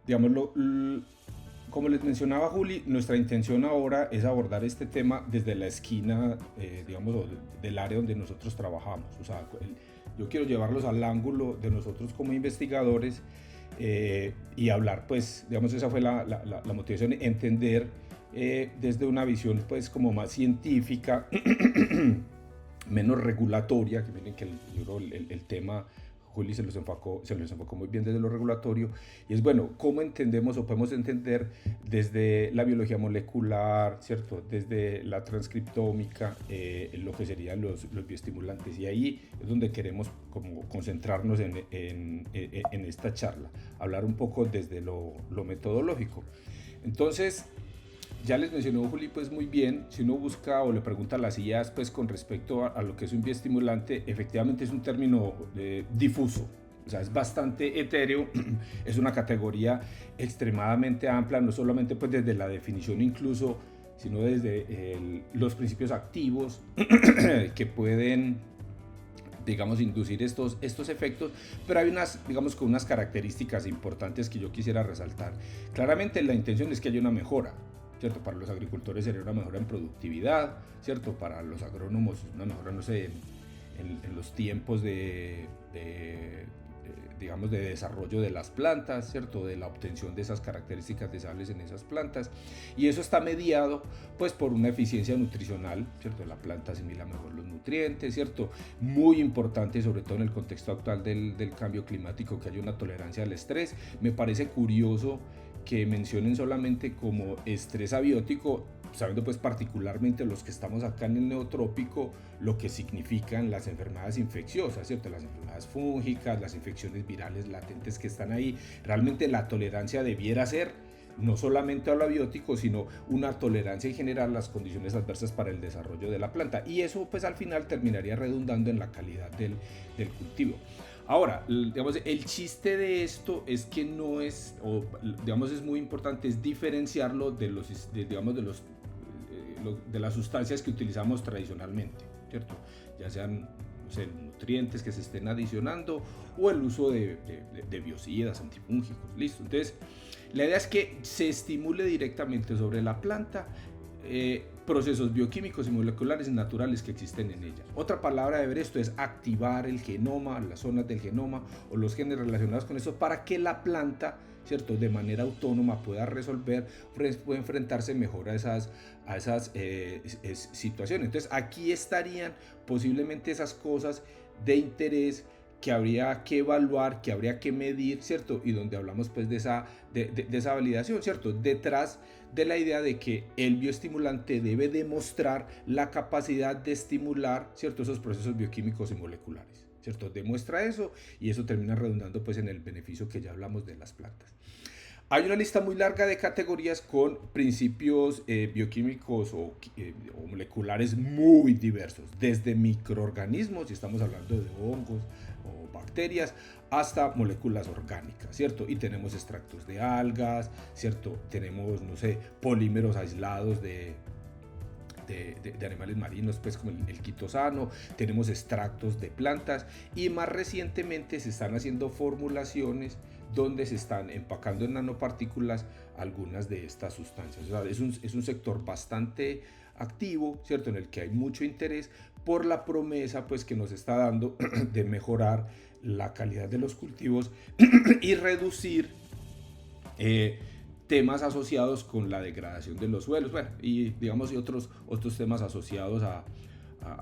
digamos, como les mencionaba Juli, nuestra intención ahora es abordar este tema desde la esquina, digamos, del área donde nosotros trabajamos. O sea, yo quiero llevarlos al ángulo de nosotros como investigadores y hablar, pues, digamos, esa fue la motivación, entender desde una visión, pues, como más científica, menos regulatoria, que miren que el tema Juli se los enfocó muy bien desde lo regulatorio, y es bueno, cómo entendemos o podemos entender desde la biología molecular, ¿cierto? Desde la transcriptómica, lo que serían los bioestimulantes, y ahí es donde queremos como concentrarnos en esta charla, hablar un poco desde lo metodológico. Entonces, ya les mencionó Juli pues muy bien, si uno busca o le pregunta a las IAs pues con respecto a lo que es un bioestimulante, efectivamente es un término difuso, o sea, es bastante etéreo, es una categoría extremadamente amplia, no solamente pues desde la definición incluso, sino desde los principios activos que pueden, digamos, inducir estos efectos, pero hay unas, digamos, con unas características importantes que yo quisiera resaltar. Claramente la intención es que haya una mejora, ¿cierto? Para los agricultores sería una mejora en productividad, ¿cierto? Para los agrónomos una mejora, no sé, en los tiempos digamos, de desarrollo de las plantas, ¿cierto? De la obtención de esas características deseables en esas plantas. Y eso está mediado, pues, por una eficiencia nutricional, ¿cierto? La planta asimila mejor los nutrientes, ¿cierto? Muy importante, sobre todo en el contexto actual del cambio climático, que haya una tolerancia al estrés. Me parece curioso que mencionen solamente como estrés abiótico, sabiendo pues particularmente los que estamos acá en el neotrópico, lo que significan las enfermedades infecciosas, ¿cierto? Las enfermedades fúngicas, las infecciones virales latentes que están ahí. Realmente la tolerancia debiera ser no solamente a lo abiótico, sino una tolerancia en general a las condiciones adversas para el desarrollo de la planta. Y eso pues al final terminaría redundando en la calidad del cultivo. Ahora, digamos, el chiste de esto es que no es, o digamos, es muy importante, es diferenciarlo digamos, de las sustancias que utilizamos tradicionalmente, ¿cierto? Ya sean, no sé, nutrientes que se estén adicionando o el uso de biocidas, antifúngicos, listo. Entonces, la idea es que se estimule directamente sobre la planta procesos bioquímicos y moleculares naturales que existen en ella. Otra palabra de ver esto es activar el genoma, las zonas del genoma o los genes relacionados con eso para que la planta, ¿cierto? De manera autónoma pueda resolver, pueda enfrentarse mejor a esas situaciones. Entonces aquí estarían posiblemente esas cosas de interés que habría que evaluar, que habría que medir, ¿cierto? Y donde hablamos pues de esa validación, ¿cierto? Detrás de la idea de que el bioestimulante debe demostrar la capacidad de estimular, ¿cierto? Esos procesos bioquímicos y moleculares, ¿cierto? Demuestra eso y eso termina redundando pues en el beneficio que ya hablamos de las plantas. Hay una lista muy larga de categorías con principios bioquímicos o moleculares muy diversos, desde microorganismos, si estamos hablando de hongos o bacterias, hasta moléculas orgánicas, ¿cierto? Y tenemos extractos de algas, ¿cierto? Tenemos, no sé, polímeros aislados de animales marinos, pues como el quitosano, tenemos extractos de plantas y más recientemente se están haciendo formulaciones donde se están empacando en nanopartículas algunas de estas sustancias. O sea, es un sector bastante activo, ¿cierto? En el que hay mucho interés por la promesa pues, que nos está dando de mejorar la calidad de los cultivos y reducir temas asociados con la degradación de los suelos, bueno, y digamos y otros temas asociados a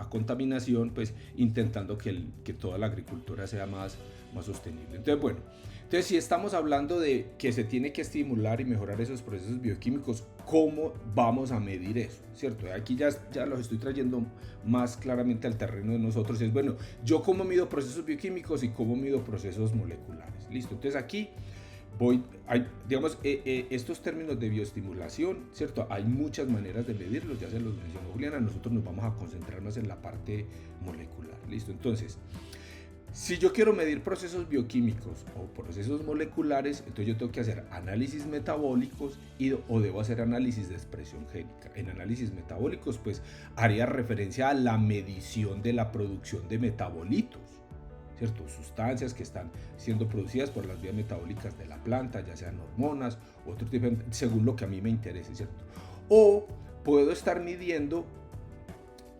contaminación, pues intentando que toda la agricultura sea más sostenible. Entonces, bueno, entonces si estamos hablando de que se tiene que estimular y mejorar esos procesos bioquímicos, ¿cómo vamos a medir eso? ¿Cierto? Aquí ya los estoy trayendo más claramente al terreno de nosotros. Es bueno, yo cómo mido procesos bioquímicos y cómo mido procesos moleculares. Listo, entonces aquí digamos, estos términos de bioestimulación, ¿cierto? Hay muchas maneras de medirlos, ya se los mencionó Juliana, nosotros nos vamos a concentrarnos en la parte molecular, ¿listo? Entonces, si yo quiero medir procesos bioquímicos o procesos moleculares, entonces yo tengo que hacer análisis metabólicos o debo hacer análisis de expresión génica. En análisis metabólicos, pues haría referencia a la medición de la producción de metabolitos, ¿cierto? Sustancias que están siendo producidas por las vías metabólicas de la planta, ya sean hormonas, otro tipo, según lo que a mí me interese, ¿cierto? O puedo estar midiendo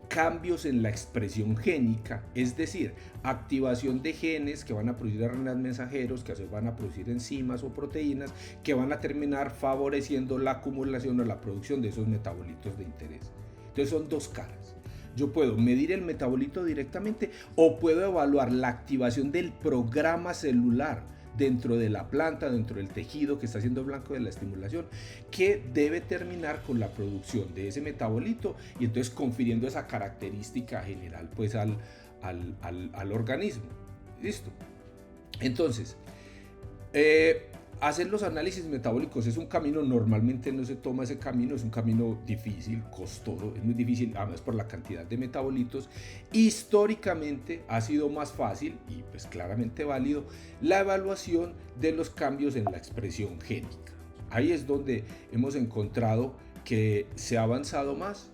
cambios en la expresión génica, es decir, activación de genes que van a producir RNAs mensajeros, que a su vez van a producir enzimas o proteínas, que van a terminar favoreciendo la acumulación o la producción de esos metabolitos de interés. Entonces son dos caras. Yo puedo medir el metabolito directamente o puedo evaluar la activación del programa celular dentro de la planta, dentro del tejido que está siendo blanco de la estimulación, que debe terminar con la producción de ese metabolito y entonces confiriendo esa característica general pues al organismo. ¿Listo? Entonces, hacer los análisis metabólicos es un camino, normalmente no se toma ese camino, es un camino difícil, costoso, es muy difícil, además por la cantidad de metabolitos. Históricamente ha sido más fácil y pues claramente válido la evaluación de los cambios en la expresión génica. Ahí es donde hemos encontrado que se ha avanzado más.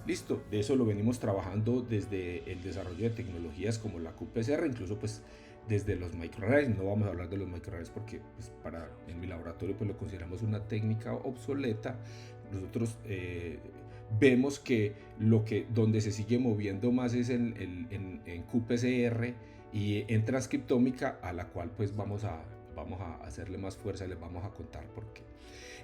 Listo, de eso lo venimos trabajando desde el desarrollo de tecnologías como la qPCR, incluso pues desde los microarrays. No vamos a hablar de los microarrays porque pues, en mi laboratorio pues lo consideramos una técnica obsoleta. Nosotros vemos que donde se sigue moviendo más es en qPCR y en transcriptómica, a la cual pues vamos a hacerle más fuerza y les vamos a contar por qué.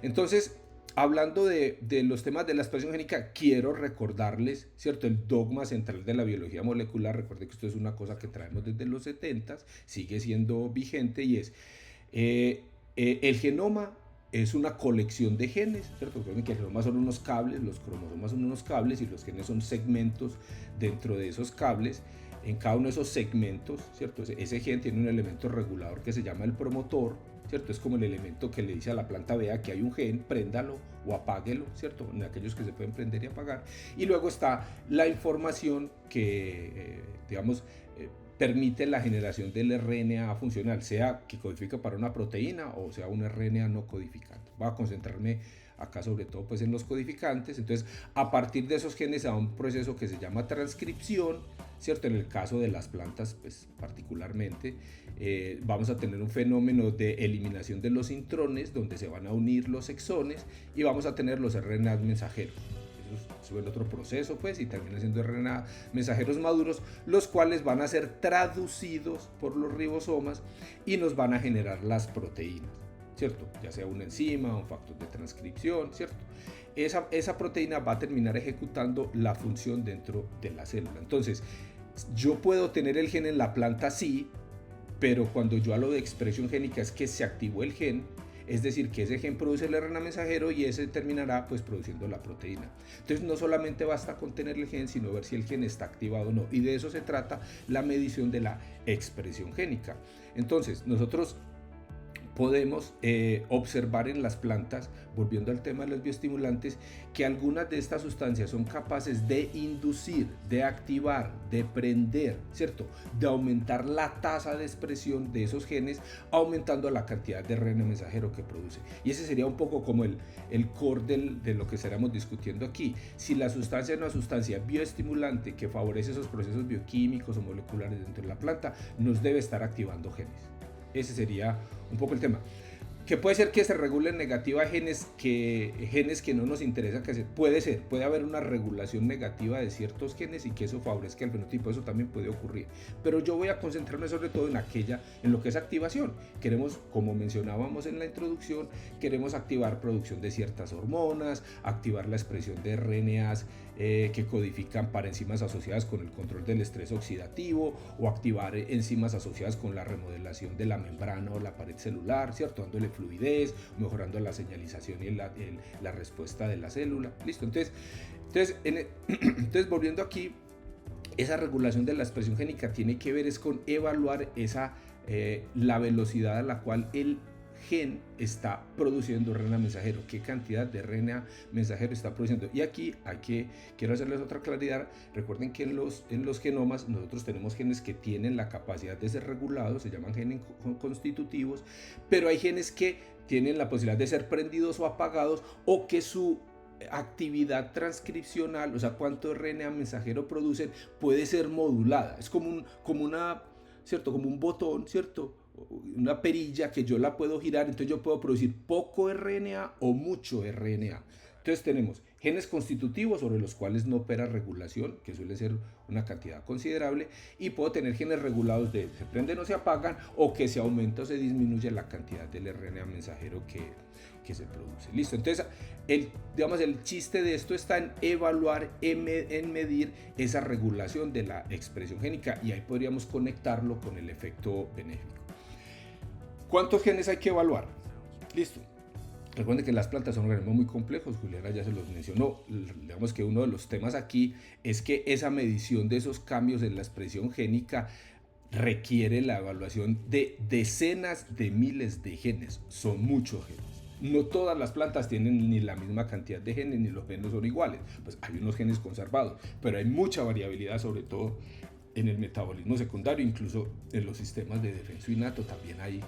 Entonces, hablando de los temas de la expresión génica, quiero recordarles, ¿cierto?, el dogma central de la biología molecular. Recuerden que esto es una cosa que traemos desde los 70s, sigue siendo vigente, y es el genoma es una colección de genes, ¿cierto? Recuerden que el genoma son unos cables, los cromosomas son unos cables y los genes son segmentos dentro de esos cables. En cada uno de esos segmentos, ¿cierto?, ese gen tiene un elemento regulador que se llama el promotor, ¿cierto? Es como el elemento que le dice a la planta: vea que hay un gen, préndalo o apáguelo, ¿cierto? En aquellos que se pueden prender y apagar. Y luego está la información que, permite la generación del RNA funcional, sea que codifica para una proteína o sea un RNA no codificante. Voy a concentrarme acá sobre todo pues en los codificantes. Entonces, a partir de esos genes se da un proceso que se llama transcripción, ¿cierto? En el caso de las plantas, pues particularmente, vamos a tener un fenómeno de eliminación de los intrones, donde se van a unir los exones, y vamos a tener los RNA mensajeros. Eso es el otro proceso, pues, y termina siendo RNA mensajeros maduros, los cuales van a ser traducidos por los ribosomas y nos van a generar las proteínas, ¿cierto? Ya sea una enzima, un factor de transcripción, ¿cierto? Esa proteína va a terminar ejecutando la función dentro de la célula. Entonces, yo puedo tener el gen en la planta, sí, pero cuando yo hablo de expresión génica es que se activó el gen, es decir, que ese gen produce el RNA mensajero y ese terminará pues produciendo la proteína. Entonces, no solamente basta con tener el gen, sino ver si el gen está activado o no, y de eso se trata la medición de la expresión génica. Entonces, nosotros podemos observar en las plantas, volviendo al tema de los bioestimulantes, que algunas de estas sustancias son capaces de inducir, de activar, de prender, ¿cierto?, de aumentar la tasa de expresión de esos genes, aumentando la cantidad de RNA mensajero que produce. Y ese sería un poco como el core de lo que estaríamos discutiendo aquí. Si la sustancia es una sustancia bioestimulante que favorece esos procesos bioquímicos o moleculares dentro de la planta, nos debe estar activando genes. Ese sería un poco el tema. Que puede ser que se regulen negativa genes que no nos interesa que se... Puede haber una regulación negativa de ciertos genes y que eso favorezca el fenotipo, eso también puede ocurrir. Pero yo voy a concentrarme sobre todo en lo que es activación. Queremos, como mencionábamos en la introducción, queremos activar producción de ciertas hormonas, activar la expresión de RNAs que codifican para enzimas asociadas con el control del estrés oxidativo, o activar enzimas asociadas con la remodelación de la membrana o la pared celular, ¿cierto?, dándole fluidez, mejorando la señalización y la respuesta de la célula. Listo. Entonces, volviendo aquí, esa regulación de la expresión génica tiene que ver es con evaluar la velocidad a la cual el gen está produciendo RNA mensajero, qué cantidad de RNA mensajero está produciendo. Y aquí quiero hacerles otra claridad. Recuerden que en los genomas nosotros tenemos genes que tienen la capacidad de ser regulados, se llaman genes constitutivos, pero hay genes que tienen la posibilidad de ser prendidos o apagados, o que su actividad transcripcional, o sea, cuánto RNA mensajero producen, puede ser modulada. Es como una ¿cierto? Como un botón, ¿cierto? Una perilla que yo la puedo girar, entonces yo puedo producir poco RNA o mucho RNA. Entonces tenemos genes constitutivos sobre los cuales no opera regulación, que suele ser una cantidad considerable, y puedo tener genes regulados de se prenden o se apagan, o que se aumenta o se disminuye la cantidad del RNA mensajero que se produce. Listo, entonces digamos, el chiste de esto está en evaluar, en medir esa regulación de la expresión génica, y ahí podríamos conectarlo con el efecto benéfico. ¿Cuántos genes hay que evaluar? Listo. Recuerden que las plantas son organismos muy complejos, Juliana ya se los mencionó. Digamos que uno de los temas aquí es que esa medición de esos cambios en la expresión génica requiere la evaluación de decenas de miles de genes. Son muchos genes. No todas las plantas tienen ni la misma cantidad de genes, ni los genes son iguales. Pues hay unos genes conservados, pero hay mucha variabilidad, sobre todo en el metabolismo secundario, incluso en los sistemas de defensa innato también hay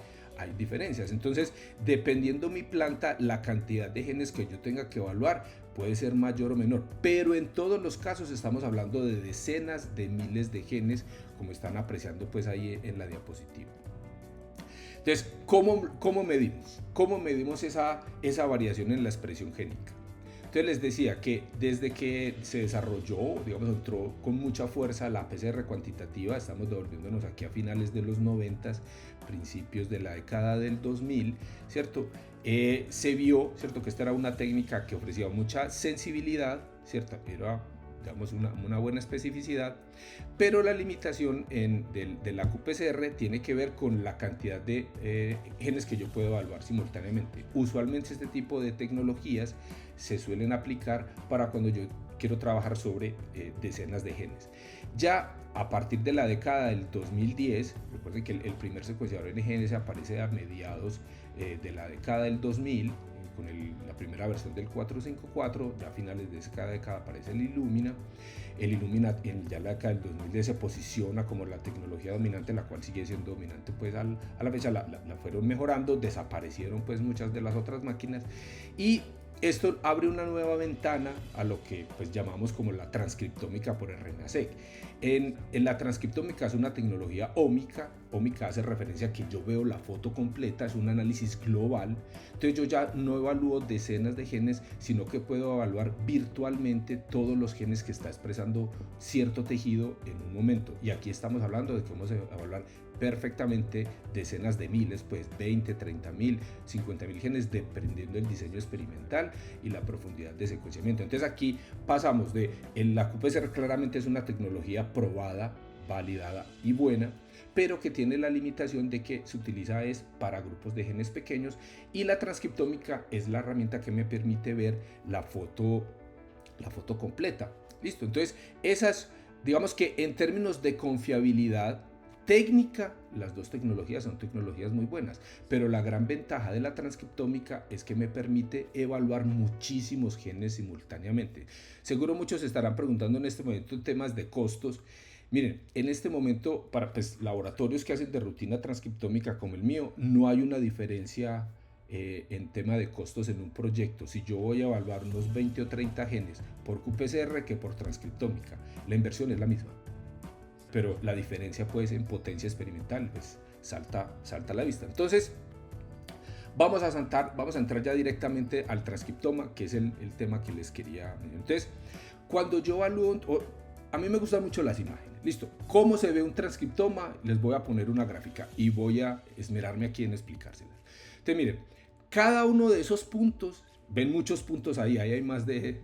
diferencias. Entonces, dependiendo mi planta, la cantidad de genes que yo tenga que evaluar puede ser mayor o menor, pero en todos los casos estamos hablando de decenas de miles de genes, como están apreciando pues ahí en la diapositiva. Entonces, ¿cómo medimos? ¿Cómo medimos esa variación en la expresión génica? Entonces les decía que desde que se desarrolló, digamos, entró con mucha fuerza la PCR cuantitativa, estamos devolviéndonos aquí a finales de los 90, principios de la década del 2000, ¿cierto? Se vio, ¿cierto?, que esta era una técnica que ofrecía mucha sensibilidad, ¿cierto? Era, digamos, una buena especificidad, pero la limitación de la qPCR tiene que ver con la cantidad de genes que yo puedo evaluar simultáneamente. Usualmente este tipo de tecnologías se suelen aplicar para cuando yo quiero trabajar sobre decenas de genes. Ya a partir de la década del 2010, recuerden que el primer secuenciador NGS aparece a mediados de la década del 2000, con la primera versión del 454, ya a finales de esa década aparece el Illumina. El Illumina ya en la década del 2010 se posiciona como la tecnología dominante, la cual sigue siendo dominante pues a la fecha, la fueron mejorando, desaparecieron pues muchas de las otras máquinas, y esto abre una nueva ventana a lo que pues llamamos como la transcriptómica por RNA-seq. En la transcriptómica es una tecnología ómica. Ómica hace referencia a que yo veo la foto completa, es un análisis global. Entonces yo ya no evalúo decenas de genes, sino que puedo evaluar virtualmente todos los genes que está expresando cierto tejido en un momento. Y aquí estamos hablando de que vamos a evaluar perfectamente decenas de miles, pues 20, 30 mil, 50 mil genes, dependiendo del diseño experimental y la profundidad de secuenciamiento. Entonces aquí pasamos de la qPCR claramente es una tecnología probada, validada y buena, pero que tiene la limitación de que se utiliza es para grupos de genes pequeños, y la transcriptómica es la herramienta que me permite ver la foto completa. Listo, entonces esas, digamos que en términos de confiabilidad técnica, las dos tecnologías son tecnologías muy buenas, pero la gran ventaja de la transcriptómica es que me permite evaluar muchísimos genes simultáneamente. Seguro muchos se estarán preguntando en este momento temas de costos. Miren, en este momento para laboratorios que hacen de rutina transcriptómica como el mío, no hay una diferencia en tema de costos en un proyecto. Si yo voy a evaluar unos 20 o 30 genes por qPCR que por transcriptómica, la inversión es la misma, pero la diferencia pues en potencia experimental pues salta a la vista. Entonces vamos a entrar ya directamente al transcriptoma, que es el tema que les quería mencionar. Entonces, cuando yo evalúo, a mí me gustan mucho las imágenes. Listo, ¿cómo se ve un transcriptoma? Les voy a poner una gráfica y voy a esmerarme aquí en explicárselas. Entonces miren, cada uno de esos puntos, ven muchos puntos ahí hay más de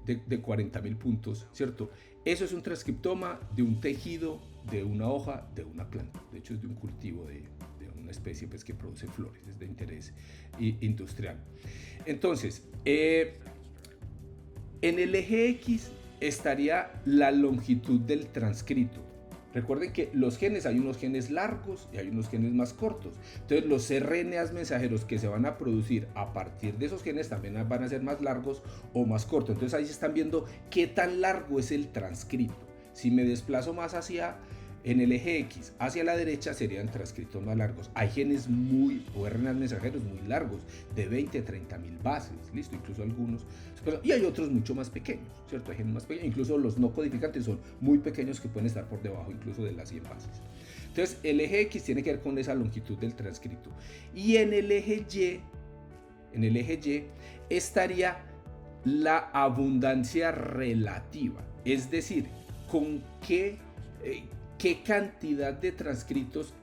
40.000 puntos, ¿cierto? Eso es un transcriptoma de un tejido, de una hoja, de una planta. De hecho es de un cultivo de una especie pues, que produce flores, es de interés industrial. Entonces, en el eje X estaría la longitud del transcrito. Recuerden que los genes, hay unos genes largos y hay unos genes más cortos. Entonces los RNAs mensajeros que se van a producir a partir de esos genes también van a ser más largos o más cortos. Entonces ahí se están viendo qué tan largo es el transcrito. Si me desplazo más en el eje X hacia la derecha serían transcritos más largos. Hay genes o RNAs mensajeros muy largos, de 20 a 30 mil bases, listo, incluso algunos. Y hay otros mucho más pequeños, ¿cierto? Hay genes más pequeños, incluso los no codificantes son muy pequeños que pueden estar por debajo incluso de las 100 bases. Entonces el eje X tiene que ver con esa longitud del transcripto. Y en el eje Y estaría la abundancia relativa, es decir, con qué cantidad de transcritos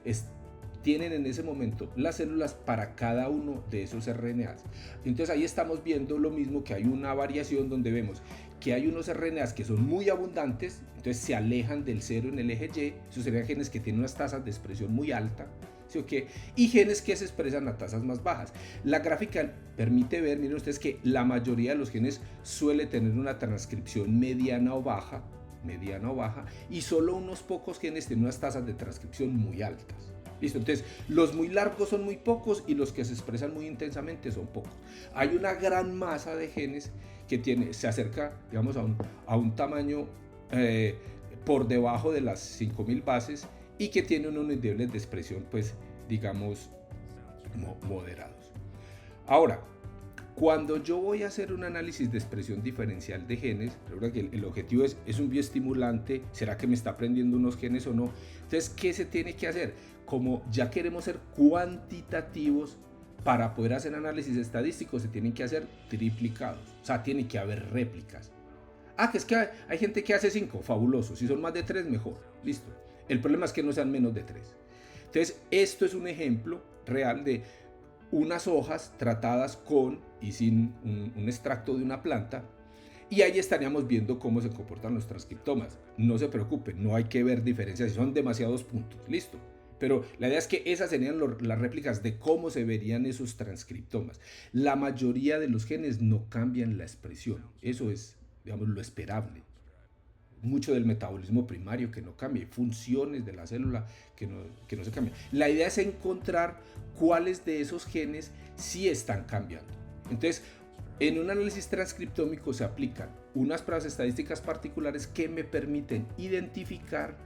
tienen en ese momento las células para cada uno de esos RNAs. Entonces ahí estamos viendo lo mismo, que hay una variación donde vemos que hay unos RNAs que son muy abundantes, entonces se alejan del cero en el eje Y, esos serían genes que tienen unas tasas de expresión muy altas, ¿sí o qué? Y genes que se expresan a tasas más bajas. La gráfica permite ver, miren ustedes, que la mayoría de los genes suele tener una transcripción mediana o baja, y solo unos pocos genes tienen unas tasas de transcripción muy altas. Listo, entonces los muy largos son muy pocos y los que se expresan muy intensamente son pocos. Hay una gran masa de genes que se acerca, digamos, a un tamaño por debajo de las 5000 bases y que tiene unos niveles de expresión, pues, digamos, moderados. Ahora, cuando yo voy a hacer un análisis de expresión diferencial de genes, recuerda que el objetivo es un bioestimulante, ¿será que me está aprendiendo unos genes o no? Entonces, ¿qué se tiene que hacer? Como ya queremos ser cuantitativos, para poder hacer análisis estadísticos se tienen que hacer triplicados, o sea, tiene que haber réplicas. Que es que hay gente que hace 5, fabuloso, si son más de 3 mejor, listo. El problema es que no sean menos de 3. Entonces, esto es un ejemplo real de unas hojas tratadas con y sin un extracto de una planta, y ahí estaríamos viendo cómo se comportan los transcriptomas. No se preocupen, no hay que ver diferencias, son demasiados puntos, listo. Pero la idea es que esas serían las réplicas de cómo se verían esos transcriptomas. La mayoría de los genes no cambian la expresión, eso es, digamos, lo esperable. Mucho del metabolismo primario que no cambia, funciones de la célula que no se cambian. La idea es encontrar cuáles de esos genes sí están cambiando. Entonces, en un análisis transcriptómico se aplican unas pruebas estadísticas particulares que me permiten identificar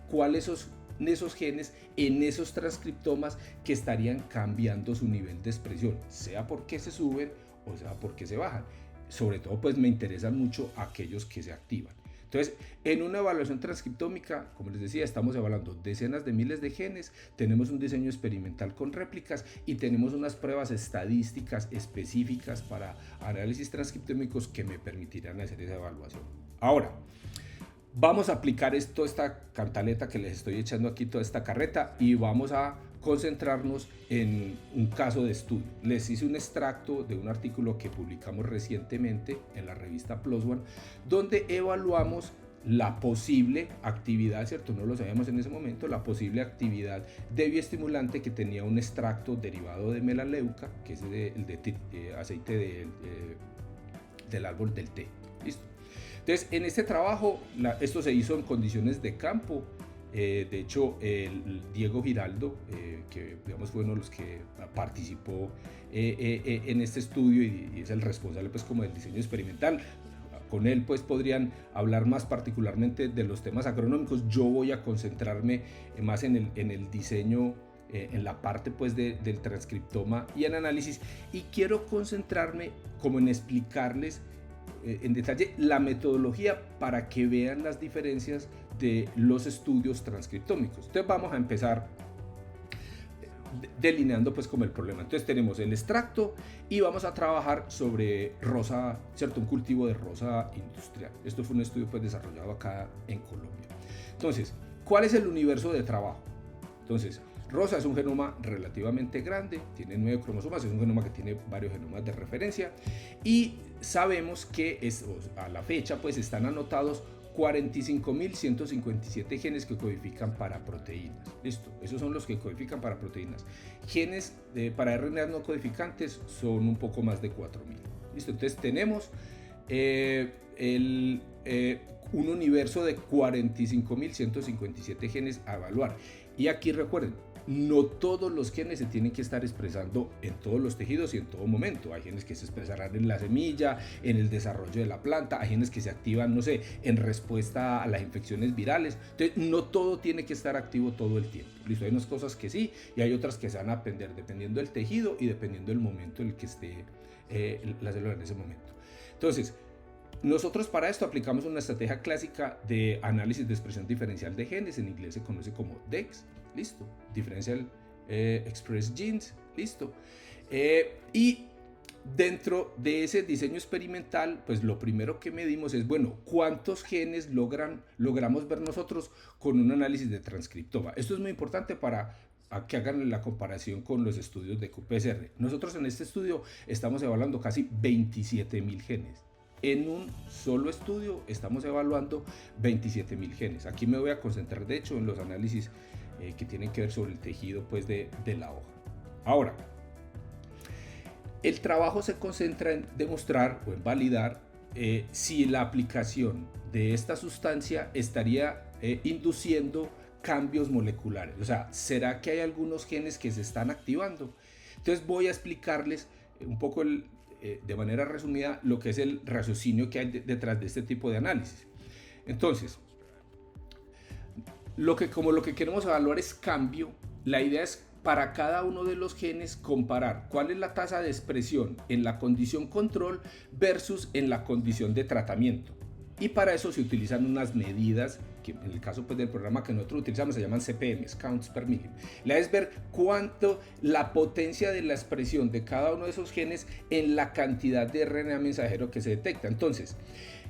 cuáles son esos genes en esos transcriptomas que estarían cambiando su nivel de expresión, sea porque se suben o sea porque se bajan. Sobre todo, pues me interesan mucho aquellos que se activan. Entonces, en una evaluación transcriptómica, como les decía, estamos evaluando decenas de miles de genes, tenemos un diseño experimental con réplicas y tenemos unas pruebas estadísticas específicas para análisis transcriptómicos que me permitirán hacer esa evaluación. Ahora, vamos a aplicar esta cantaleta que les estoy echando aquí, toda esta carreta, y vamos a concentrarnos en un caso de estudio. Les hice un extracto de un artículo que publicamos recientemente en la revista PLOS ONE, donde evaluamos la posible actividad, ¿cierto? No lo sabíamos en ese momento, la posible actividad de bioestimulante que tenía un extracto derivado de melaleuca, que es el de aceite del árbol del té. ¿Listo? Entonces, en este trabajo, esto se hizo en condiciones de campo. De hecho, Diego Giraldo, que digamos fue uno de los que participó en este estudio y es el responsable, pues, como del diseño experimental, con él pues podrían hablar más particularmente de los temas agronómicos. Yo voy a concentrarme más en el diseño, en la parte pues del transcriptoma y en análisis, y quiero concentrarme como en explicarles en detalle la metodología para que vean las diferencias de los estudios transcriptómicos. Entonces vamos a empezar delineando pues como el problema. Entonces tenemos el extracto y vamos a trabajar sobre rosa, ¿cierto? Un cultivo de rosa industrial. Esto fue un estudio pues desarrollado acá en Colombia. Entonces, ¿cuál es el universo de trabajo? Entonces, rosa es un genoma relativamente grande, tiene 9 cromosomas, es un genoma que tiene varios genomas de referencia y sabemos que a la fecha pues están anotados 45.157 genes que codifican para proteínas. Listo, esos son los que codifican para proteínas. Genes para RNAs no codificantes son un poco más de 4.000. Listo, entonces tenemos un universo de 45.157 genes a evaluar. Y aquí recuerden, no todos los genes se tienen que estar expresando en todos los tejidos y en todo momento. Hay genes que se expresarán en la semilla, en el desarrollo de la planta, hay genes que se activan, no sé, en respuesta a las infecciones virales. Entonces, no todo tiene que estar activo todo el tiempo. Listo, hay unas cosas que sí y hay otras que se van a aprender dependiendo del tejido y dependiendo del momento en el que esté la célula en ese momento. Entonces, nosotros para esto aplicamos una estrategia clásica de análisis de expresión diferencial de genes, en inglés se conoce como DEX. listo. Differential Express Genes, listo. Y dentro de ese diseño experimental, pues lo primero que medimos es, bueno, ¿cuántos genes logramos ver nosotros con un análisis de transcriptoma? Esto es muy importante para que hagan la comparación con los estudios de QPCR. Nosotros en este estudio estamos evaluando casi 27.000 genes. En un solo estudio estamos evaluando 27.000 genes. Aquí me voy a concentrar, de hecho, en los análisis que tienen que ver sobre el tejido pues, de la hoja. Ahora, el trabajo se concentra en demostrar o en validar si la aplicación de esta sustancia estaría induciendo cambios moleculares. O sea, ¿será que hay algunos genes que se están activando? Entonces voy a explicarles un poco de manera resumida lo que es el raciocinio que hay detrás de este tipo de análisis. Entonces, lo que queremos evaluar es cambio, la idea es para cada uno de los genes comparar cuál es la tasa de expresión en la condición control versus en la condición de tratamiento. Y para eso se utilizan unas medidas que en el caso pues, del programa que nosotros utilizamos se llaman CPMs, Counts per Million. La es ver cuánto la potencia de la expresión de cada uno de esos genes en la cantidad de RNA mensajero que se detecta. Entonces,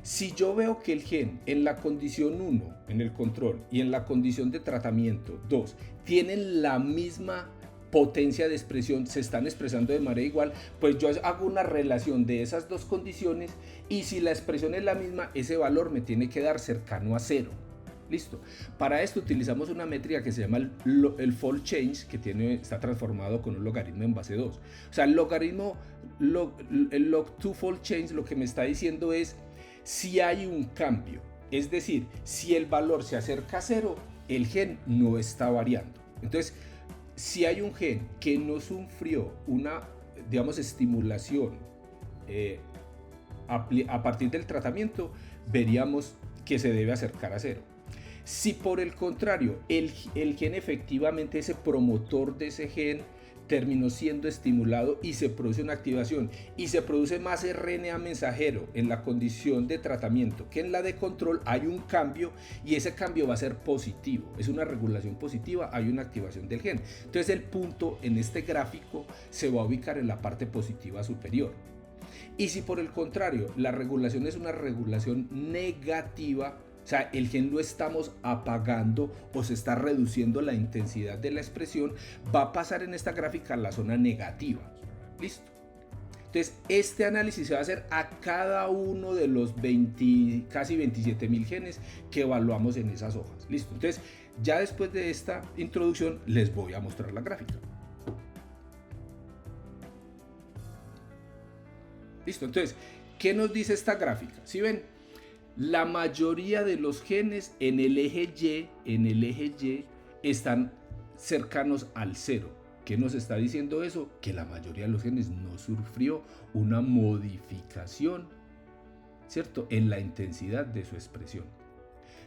si yo veo que el gen en la condición 1, en el control, y en la condición de tratamiento 2, tienen la misma potencia de expresión, se están expresando de manera igual, pues yo hago una relación de esas dos condiciones y si la expresión es la misma, ese valor me tiene que dar cercano a 0. Listo. Para esto utilizamos una métrica que se llama el fold change, que está transformado con un logaritmo en base 2. O sea, el logaritmo, el log2 fold change lo que me está diciendo es si hay un cambio, es decir, si el valor se acerca a 0, el gen no está variando. Entonces, si hay un gen que no sufrió una, digamos, estimulación a partir del tratamiento, veríamos que se debe acercar a 0. Si por el contrario, el gen efectivamente, ese promotor de ese gen, terminó siendo estimulado y se produce una activación y se produce más RNA mensajero en la condición de tratamiento que en la de control, hay un cambio y ese cambio va a ser positivo, es una regulación positiva, hay una activación del gen. Entonces el punto en este gráfico se va a ubicar en la parte positiva superior. Y si por el contrario la regulación es una regulación negativa, o sea, el gen lo estamos apagando o se está reduciendo la intensidad de la expresión, va a pasar en esta gráfica a la zona negativa. Listo. Entonces, este análisis se va a hacer a cada uno de los casi 27.000 genes que evaluamos en esas hojas. Listo. Entonces, ya después de esta introducción, les voy a mostrar la gráfica. Listo. Entonces, ¿qué nos dice esta gráfica? Si ven, la mayoría de los genes en el eje Y están cercanos al 0. ¿Qué nos está diciendo eso? Que la mayoría de los genes no sufrió una modificación, ¿cierto?, en la intensidad de su expresión.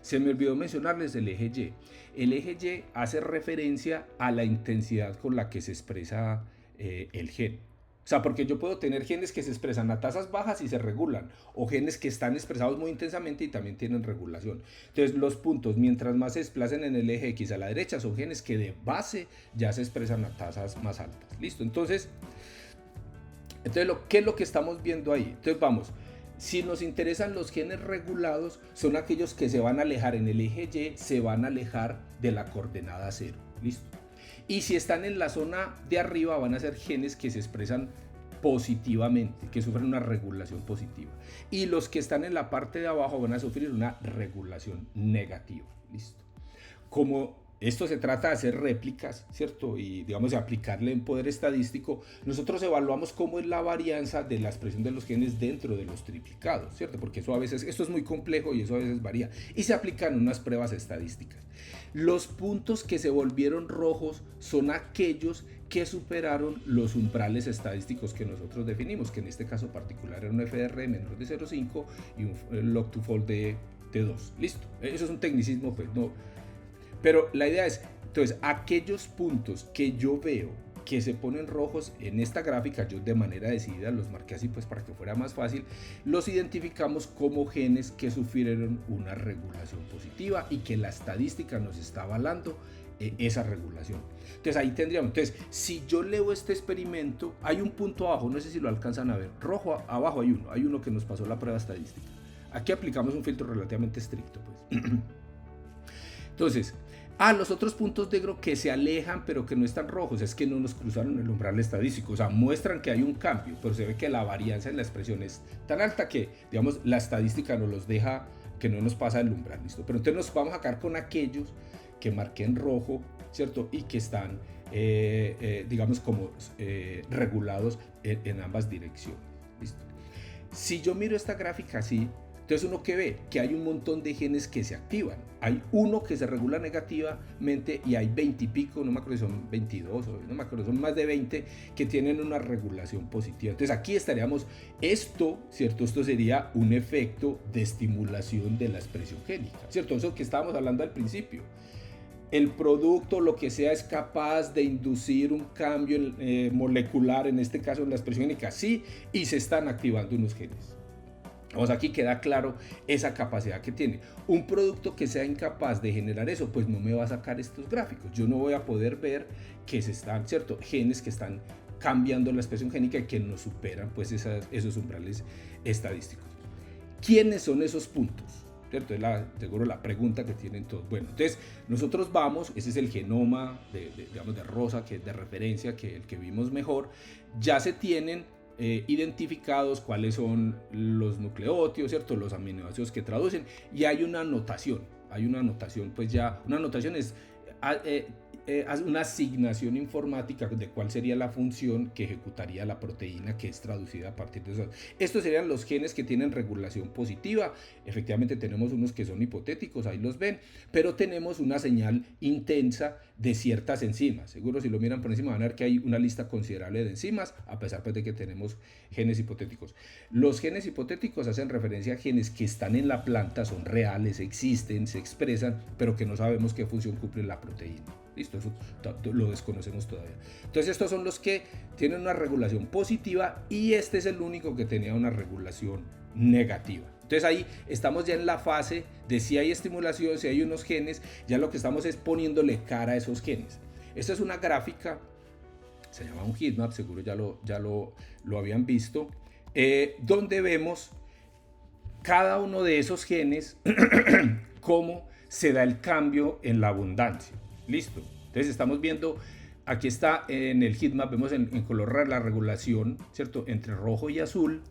Se me olvidó mencionarles el eje Y. El eje Y hace referencia a la intensidad con la que se expresa el gen. O sea, porque yo puedo tener genes que se expresan a tasas bajas y se regulan, o genes que están expresados muy intensamente y también tienen regulación. Entonces, los puntos, mientras más se desplacen en el eje X a la derecha, son genes que de base ya se expresan a tasas más altas. Listo. Entonces ¿qué es lo que estamos viendo ahí? Entonces, vamos. Si nos interesan los genes regulados, son aquellos que se van a alejar en el eje Y, se van a alejar de la coordenada 0. Listo. Y si están en la zona de arriba, van a ser genes que se expresan positivamente, que sufren una regulación positiva. Y los que están en la parte de abajo van a sufrir una regulación negativa. Listo. Como esto se trata de hacer réplicas, ¿cierto? Y digamos de aplicarle en poder estadístico, nosotros evaluamos cómo es la varianza de la expresión de los genes dentro de los triplicados, ¿cierto? Porque eso a veces, esto es muy complejo y eso a veces varía. Y se aplican unas pruebas estadísticas. Los puntos que se volvieron rojos son aquellos que superaron los umbrales estadísticos que nosotros definimos, que en este caso particular era un FR menor de 0,5 y un log2 fold de 2. Listo. Eso es un tecnicismo, pues no. Pero la idea es, entonces, aquellos puntos que yo veo que se ponen rojos en esta gráfica, yo de manera decidida los marqué así pues para que fuera más fácil, los identificamos como genes que sufrieron una regulación positiva y que la estadística nos está avalando esa regulación. Entonces ahí tendríamos, entonces si yo leo este experimento, hay un punto abajo, no sé si lo alcanzan a ver, rojo, abajo hay uno que nos pasó la prueba estadística. Aquí aplicamos un filtro relativamente estricto, pues. Entonces, los otros puntos negros que se alejan pero que no están rojos es que no nos cruzaron el umbral estadístico, o sea, muestran que hay un cambio, pero se ve que la varianza en la expresión es tan alta que, digamos, la estadística nos los deja que no nos pasa el umbral, ¿listo? Pero entonces nos vamos a quedar con aquellos que marqué en rojo, ¿cierto? Y que están, digamos, como regulados en ambas direcciones, ¿listo? Si yo miro esta gráfica así, entonces uno que ve que hay un montón de genes que se activan. Hay uno que se regula negativamente y hay 20 y pico, no me acuerdo si son 22 o no me acuerdo, son más de 20 que tienen una regulación positiva. Entonces aquí estaríamos, esto, ¿cierto? Esto sería un efecto de estimulación de la expresión génica, ¿cierto? Eso que estábamos hablando al principio. El producto, lo que sea, es capaz de inducir un cambio molecular, en este caso en la expresión génica, sí, y se están activando unos genes. Vamos, aquí queda claro esa capacidad que tiene. Un producto que sea incapaz de generar eso, pues no me va a sacar estos gráficos. Yo no voy a poder ver que se están, ¿cierto? Genes que están cambiando la expresión génica y que no superan pues esos umbrales estadísticos. ¿Quiénes son esos puntos? ¿Cierto? Es seguro la pregunta que tienen todos. Bueno, entonces nosotros vamos, ese es el genoma digamos, de Rosa, que es de referencia, que el que vimos mejor. Ya se tienen identificados cuáles son los nucleótidos, ¿cierto? Los aminoácidos que traducen, y hay una anotación, pues ya, una anotación es una asignación informática de cuál sería la función que ejecutaría la proteína que es traducida a partir de eso. Estos serían los genes que tienen regulación positiva. Efectivamente tenemos unos que son hipotéticos, ahí los ven, pero tenemos una señal intensa de ciertas enzimas. Seguro si lo miran por encima van a ver que hay una lista considerable de enzimas, a pesar pues, de que tenemos genes hipotéticos. Los genes hipotéticos hacen referencia a genes que están en la planta, son reales, existen, se expresan, pero que no sabemos qué función cumple la proteína. Listo, eso lo desconocemos todavía. Entonces estos son los que tienen una regulación positiva y este es el único que tenía una regulación negativa. Entonces ahí estamos ya en la fase de si hay estimulación, si hay unos genes, ya lo que estamos es poniéndole cara a esos genes. Esta es una gráfica, se llama un heatmap, seguro ya lo habían visto, donde vemos cada uno de esos genes, cómo se da el cambio en la abundancia. Listo. Entonces estamos viendo, aquí está en el heatmap, vemos en color la regulación, ¿cierto? Entre rojo y azul.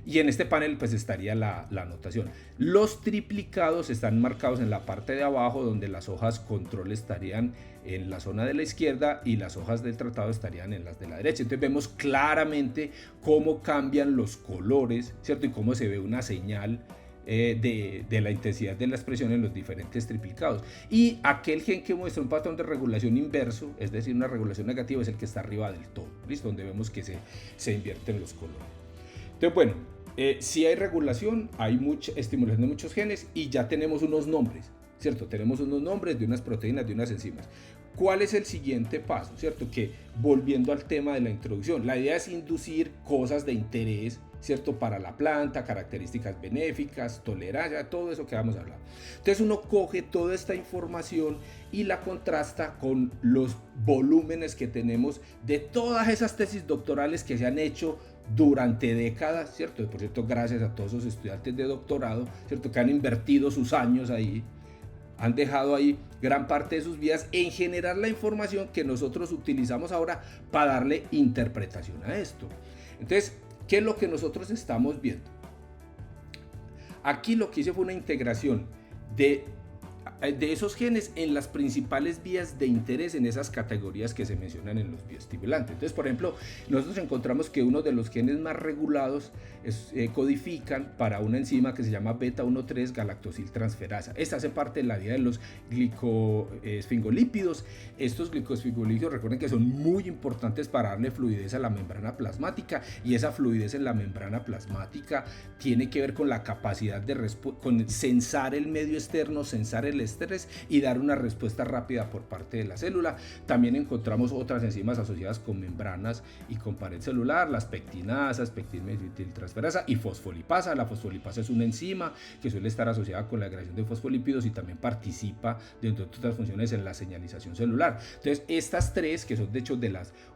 Y en este panel pues estaría la anotación. Los triplicados están marcados en la parte de abajo, donde las hojas control estarían en la zona de la izquierda y las hojas del tratado estarían en las de la derecha. Entonces vemos claramente cómo cambian los colores, ¿cierto? Y cómo se ve una señal de la intensidad de la expresión en los diferentes triplicados. Y aquel gen que muestra un patrón de regulación inverso, es decir, una regulación negativa, es el que está arriba del todo, ¿listo? Donde vemos que se invierten los colores. Entonces, bueno, si hay regulación, hay mucha estimulación de muchos genes y ya tenemos unos nombres, ¿cierto? Tenemos unos nombres de unas proteínas, de unas enzimas. ¿Cuál es el siguiente paso? ¿Cierto? Que volviendo al tema de la introducción, la idea es inducir cosas de interés, ¿cierto? Para la planta, características benéficas, tolerancia, todo eso que vamos a hablar. Entonces uno coge toda esta información y la contrasta con los volúmenes que tenemos de todas esas tesis doctorales que se han hecho durante décadas, ¿cierto? Por cierto, gracias a todos esos estudiantes de doctorado, ¿cierto? Que han invertido sus años ahí, han dejado ahí gran parte de sus vidas en generar la información que nosotros utilizamos ahora para darle interpretación a esto. Entonces, ¿qué es lo que nosotros estamos viendo? Aquí lo que hice fue una integración de esos genes en las principales vías de interés en esas categorías que se mencionan en los bioestimulantes. Entonces, por ejemplo, nosotros encontramos que uno de los genes más regulados codifican para una enzima que se llama beta-1,3 galactosiltransferasa. Esta hace parte de la vía de los glicosfingolípidos. Estos glicosfingolípidos, recuerden que son muy importantes para darle fluidez a la membrana plasmática, y esa fluidez en la membrana plasmática tiene que ver con la capacidad de con sensar el medio externo, sensar el estrés y dar una respuesta rápida por parte de la célula. También encontramos otras enzimas asociadas con membranas y con pared celular, las pectinasas, pectinmetiltransferasa y fosfolipasa. La fosfolipasa es una enzima que suele estar asociada con la agregación de fosfolípidos y también participa, dentro de otras funciones, en la señalización celular. Entonces, estas tres, que son de hecho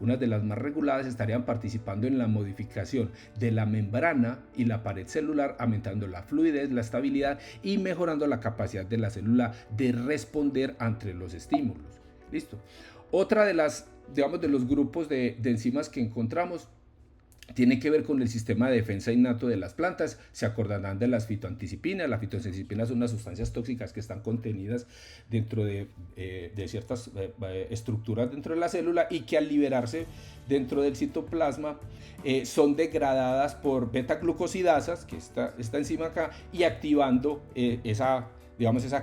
unas de las más reguladas, estarían participando en la modificación de la membrana y la pared celular, aumentando la fluidez, la estabilidad y mejorando la capacidad de la célula de responder ante los estímulos. Listo. Otra de los grupos de enzimas que encontramos tiene que ver con el sistema de defensa innato de las plantas. Se acordarán de las fitoanticipinas. Las fitoanticipinas son unas sustancias tóxicas que están contenidas dentro de ciertas estructuras dentro de la célula y que al liberarse dentro del citoplasma son degradadas por beta-glucosidasas, que esta enzima acá, y activando esa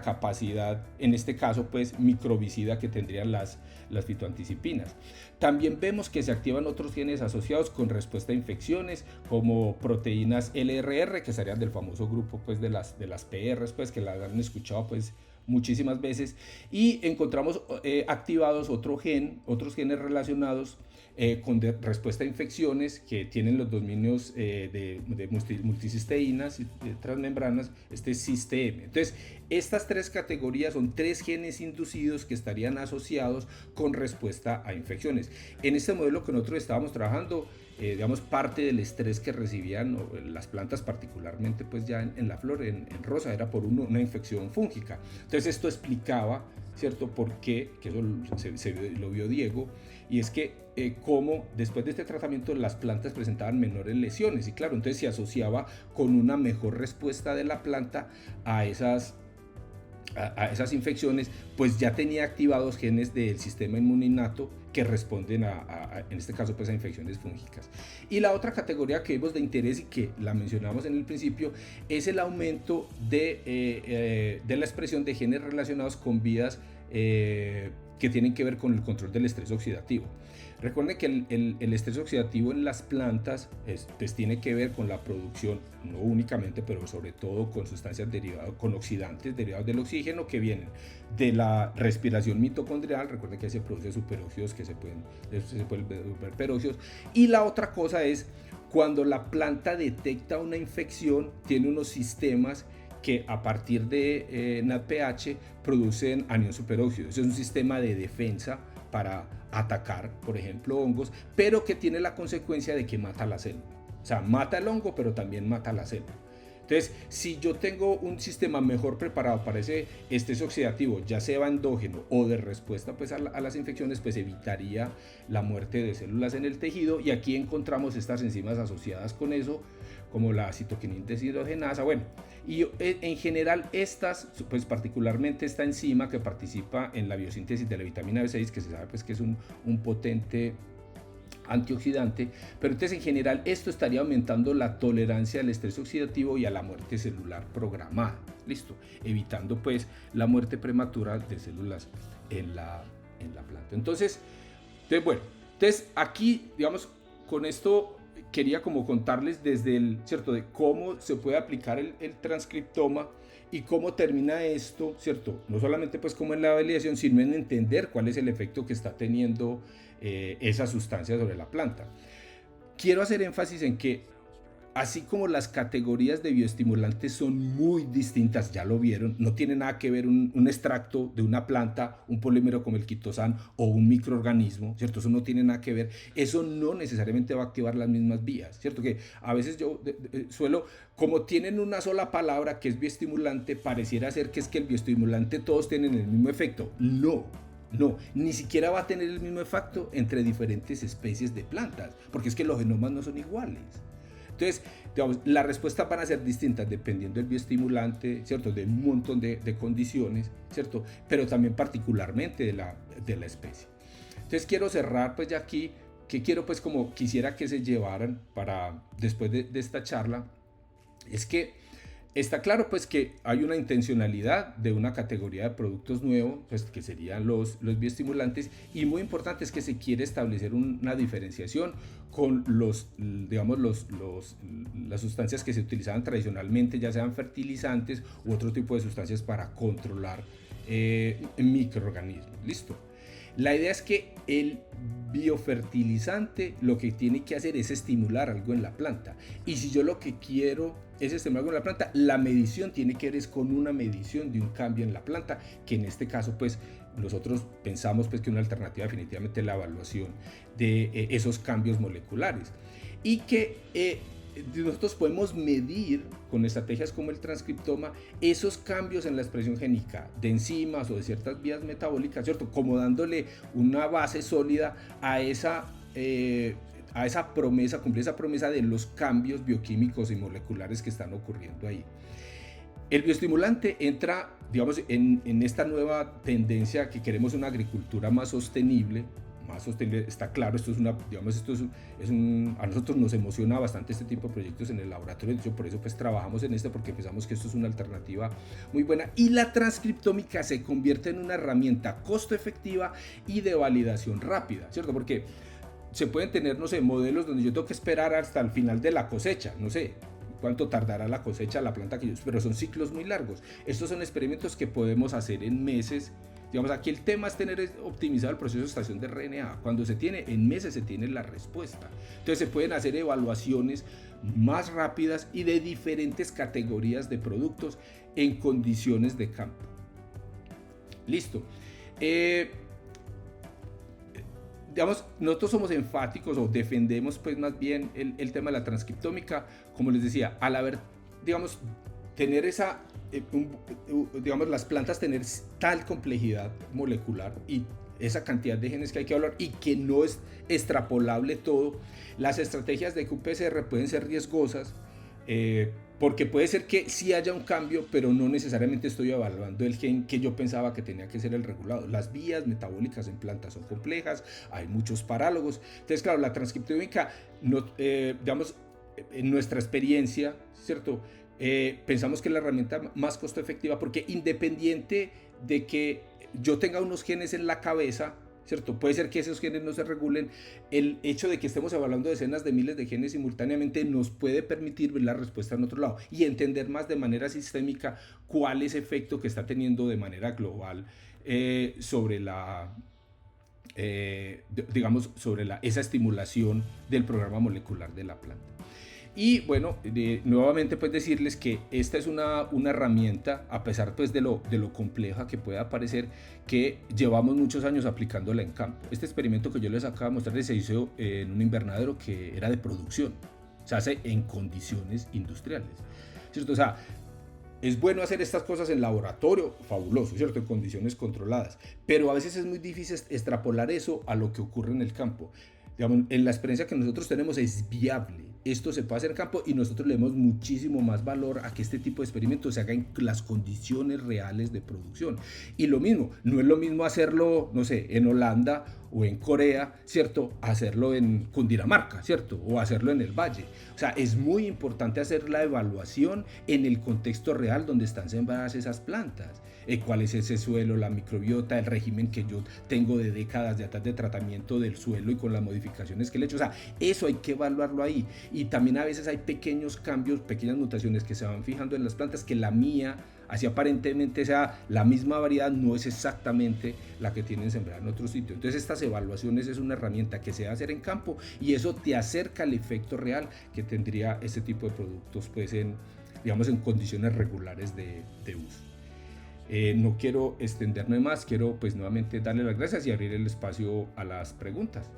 capacidad, en este caso pues microbicida, que tendrían las fitoanticipinas. También vemos que se activan otros genes asociados con respuesta a infecciones, como proteínas LRR, que serían del famoso grupo pues de las PRs, pues, que las han escuchado pues muchísimas veces, y encontramos activados otros genes relacionados con respuesta a infecciones, que tienen los dominios de multicisteínas y de transmembranas, CISTM. Entonces, estas tres categorías son tres genes inducidos que estarían asociados con respuesta a infecciones. En este modelo que nosotros estábamos trabajando, parte del estrés que recibían las plantas, particularmente pues ya en la flor, en rosa, era por una infección fúngica. Entonces esto explicaba, ¿cierto?, por qué, que eso lo vio Diego, y es que cómo después de este tratamiento las plantas presentaban menores lesiones, y claro, entonces se asociaba con una mejor respuesta de la planta a esas infecciones, pues ya tenía activados genes del sistema inmune innato que responden en este caso pues a infecciones fúngicas. Y la otra categoría que vemos de interés y que la mencionamos en el principio es el aumento de la expresión de genes relacionados con vías que tienen que ver con el control del estrés oxidativo. Recuerden que el estrés oxidativo en las plantas pues tiene que ver con la producción, no únicamente, pero sobre todo con sustancias derivadas, con oxidantes derivados del oxígeno, que vienen de la respiración mitocondrial. Recuerden que se producen superóxidos que se pueden volver peróxidos. Y la otra cosa es cuando la planta detecta una infección, tiene unos sistemas que a partir de NADPH producen anión superóxido. Ese es un sistema de defensa para atacar, por ejemplo, hongos, pero que tiene la consecuencia de que mata la célula. O sea, mata el hongo, pero también mata la célula. Entonces, si yo tengo un sistema mejor preparado para ese estrés oxidativo, ya sea endógeno o de respuesta pues, a las infecciones, pues evitaría la muerte de células en el tejido. Y aquí encontramos estas enzimas asociadas con eso, como la citoquinina deshidrogenasa. Bueno, y en general estas, pues particularmente esta enzima que participa en la biosíntesis de la vitamina B6, que se sabe pues que es un potente antioxidante, pero entonces en general esto estaría aumentando la tolerancia al estrés oxidativo y a la muerte celular programada, listo, evitando pues la muerte prematura de células en la planta. Entonces bueno, aquí digamos con esto quería como contarles desde ¿cierto?, de cómo se puede aplicar el transcriptoma y cómo termina esto, ¿cierto? No solamente pues como en la validación, sino en entender cuál es el efecto que está teniendo esa sustancia sobre la planta. Quiero hacer énfasis en que así como las categorías de bioestimulantes son muy distintas, ya lo vieron, no tiene nada que ver un extracto de una planta, un polímero como el quitosan o un microorganismo, ¿cierto? Eso no tiene nada que ver, eso no necesariamente va a activar las mismas vías, ¿cierto? Que a veces yo suelo, como tienen una sola palabra que es bioestimulante, pareciera ser que es que el bioestimulante todos tienen el mismo efecto. No, ni siquiera va a tener el mismo efecto entre diferentes especies de plantas, porque es que los genomas no son iguales. Entonces, digamos, las respuestas van a ser distintas dependiendo del bioestimulante, ¿cierto? De un montón de condiciones, ¿cierto? Pero también particularmente de la especie. Entonces, quiero cerrar pues ya aquí, que quiero pues como quisiera que se llevaran para después de esta charla, es que está claro pues que hay una intencionalidad de una categoría de productos nuevos, pues que serían los bioestimulantes, y muy importante es que se quiere establecer una diferenciación con las sustancias que se utilizaban tradicionalmente, ya sean fertilizantes u otro tipo de sustancias para controlar microorganismos. Listo. La idea es que el biofertilizante lo que tiene que hacer es estimular algo en la planta. Y si yo lo que quiero es estimular algo en la planta, la medición tiene que ver es con una medición de un cambio en la planta, que en este caso pues nosotros pensamos pues que una alternativa definitivamente es la evaluación de esos cambios moleculares. Y que nosotros podemos medir con estrategias como el transcriptoma esos cambios en la expresión génica de enzimas o de ciertas vías metabólicas, ¿cierto? Como dándole una base sólida a esa promesa, cumplir esa promesa de los cambios bioquímicos y moleculares que están ocurriendo ahí. El bioestimulante entra, digamos, en esta nueva tendencia que queremos una agricultura más sostenible. Está claro, esto es una, digamos, a nosotros nos emociona bastante este tipo de proyectos en el laboratorio. De hecho, por eso pues trabajamos en esto, porque pensamos que esto es una alternativa muy buena, y la transcriptómica se convierte en una herramienta costo efectiva y de validación rápida, ¿cierto? Porque se pueden tener, no sé, modelos donde yo tengo que esperar hasta el final de la cosecha, no sé cuánto tardará la cosecha de la planta, pero son ciclos muy largos. Estos son experimentos que podemos hacer en meses. Digamos, aquí el tema es tener optimizado el proceso de extracción de RNA. Cuando se tiene en meses, se tiene la respuesta. Entonces se pueden hacer evaluaciones más rápidas y de diferentes categorías de productos en condiciones de campo. Listo. Digamos, nosotros somos enfáticos o defendemos pues más bien el tema de la transcriptómica, como les decía, al haber, digamos, tener esa, digamos, las plantas tener tal complejidad molecular y esa cantidad de genes que hay que hablar y que no es extrapolable todo, las estrategias de qPCR pueden ser riesgosas, porque puede ser que sí haya un cambio, pero no necesariamente estoy evaluando el gen que yo pensaba que tenía que ser el regulado. Las vías metabólicas en plantas son complejas, hay muchos parálogos. Entonces, claro, la transcriptómica, digamos, en nuestra experiencia, ¿cierto? Pensamos que es la herramienta más costo efectiva, porque independiente de que yo tenga unos genes en la cabeza, ¿cierto? Puede ser que esos genes no se regulen. El hecho de que estemos evaluando decenas de miles de genes simultáneamente nos puede permitir ver la respuesta en otro lado y entender más de manera sistémica cuál es el efecto que está teniendo de manera global sobre la, digamos, sobre esa estimulación del programa molecular de la planta. Y bueno, nuevamente pues decirles que esta es una herramienta, a pesar pues de lo compleja que pueda parecer, que llevamos muchos años aplicándola en campo. Este experimento que yo les acabo de mostrar se hizo en un invernadero que era de producción, se hace en condiciones industriales, ¿cierto? O sea, es bueno hacer estas cosas en laboratorio, fabuloso, ¿cierto? En condiciones controladas, pero a veces es muy difícil extrapolar eso a lo que ocurre en el campo. Digamos, en la experiencia que nosotros tenemos es viable. Esto se puede hacer en campo y nosotros le damos muchísimo más valor a que este tipo de experimentos se haga en las condiciones reales de producción. Y lo mismo, no es lo mismo hacerlo, no sé, en Holanda o en Corea, ¿cierto? Hacerlo en Cundinamarca, ¿cierto? O hacerlo en el Valle. O sea, es muy importante hacer la evaluación en el contexto real donde están sembradas esas plantas. Cuál es ese suelo, la microbiota, el régimen que yo tengo de décadas de atrás de tratamiento del suelo y con las modificaciones que le he hecho. O sea, eso hay que evaluarlo ahí. Y también a veces hay pequeños cambios, pequeñas mutaciones que se van fijando en las plantas que la mía, así aparentemente sea la misma variedad, no es exactamente la que tienen sembrada en otro sitio. Entonces estas evaluaciones es una herramienta que se va a hacer en campo y eso te acerca al efecto real que tendría este tipo de productos pues digamos, en condiciones regulares de uso. No quiero extenderme más, quiero pues nuevamente darle las gracias y abrir el espacio a las preguntas.